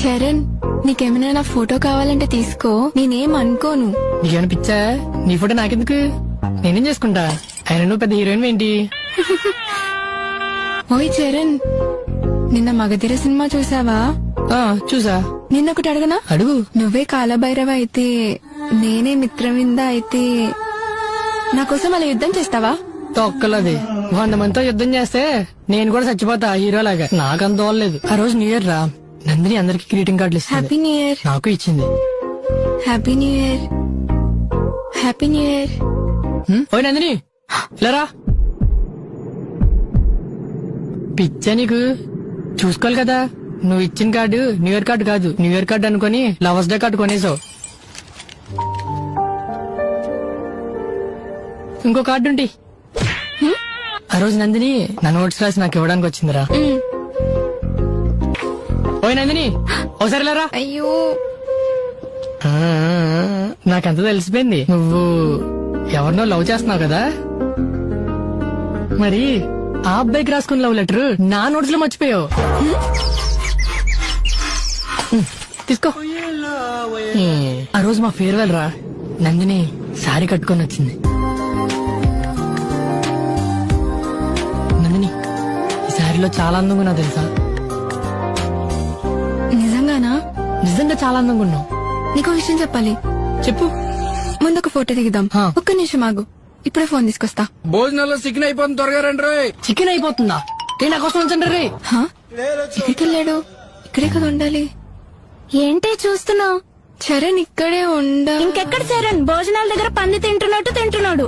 చరణ్, నీకేమైనా నా ఫోటో కావాలంటే తీసుకో, నేనేం అనుకోను. నీకేమైనా పిచ్చా? నీ ఫోటో నాకెందుకు, నేనేం చేసుకుంటా. ఆయన నువ్వు పెద్ద హీరోయిన్ ఏంటి? ఓయ్ చరణ్, నిన్న మగధీర సినిమా చూసావా? చూసా. నిన్నొకటి అడగనా? అడుగు. నువ్వే కాలభైరవ అయితే, నేనే మిత్రవింద అయితే, నా కోసం అలా యుద్ధం చేస్తావా? తొక్కలది 100 మందితో యుద్ధం చేస్తే నేను కూడా చచ్చిపోతా హీరోలాగా. నాకంత తోలేదు. ఆ రోజు న్యూ ఇయర్ రా, నందిని అందరికి గ్రీటింగ్ కార్డులు ఇస్తుంది. Happy new year. నాకు ఇచ్చింది. Happy new year. Happy new year. ఓయ్ నందిని, లేరా. పిచ్చా నీకు? చూసుకోవాలి కదా. నువ్వు ఇచ్చిన కార్డు న్యూ ఇయర్ కార్డు కాదు, న్యూ ఇయర్ కార్డు అనుకుని లవర్స్ డే కార్డు కొనేసావు. ఇంకో కార్డు ఉండి. ఆ రోజు నందిని నా నోట్స్ రాసి నాకు ఇవ్వడానికి వచ్చిందిరా. ఓయ్ నందిని, ఓసారి లేరా. అయ్యో, నాకంత తెలిసిపోయింది. నువ్వు ఎవరినో లవ్ చేస్తున్నావు కదా. మరి ఆ అబ్బాయికి రాసుకున్న లవ్ లెటర్ నా నోట్స్ లో మర్చిపోయావు. తీసుకో. ఆ రోజు మా ఫేర్వెల్ రా, నందిని సారీ కట్టుకొని వచ్చింది. నందిని, ఈ సారీలో చాలా అందంగా ఉన్నావు తెలుసా. నిజంగానా? నిజంగా చాలా అందంగా ఉన్నావు. నీకో విషయం చెప్పాలి. చెప్పు. ముందు ఒక ఫోటో దిగుదాం. ఒక్క నిమిషం ఆగు, ఇప్పుడే ఫోన్ తీసుకొస్తా. భోజనాల్లో చికెన్ అయిపోతుంది, త్వరగా రండి రోయ్. చికెన్ అయిపోతుందా? నా కోసం ఉంచండి రే. ఎక్కడికి వెళ్ళాడు? ఇక్కడే కదా ఉండాలి. ఏంటి చూస్తున్నావు? చరణ్ ఇక్కడే ఉండ. ఇంకెక్కడ చరణ్? భోజనాల దగ్గర పంది తింటున్నాడు.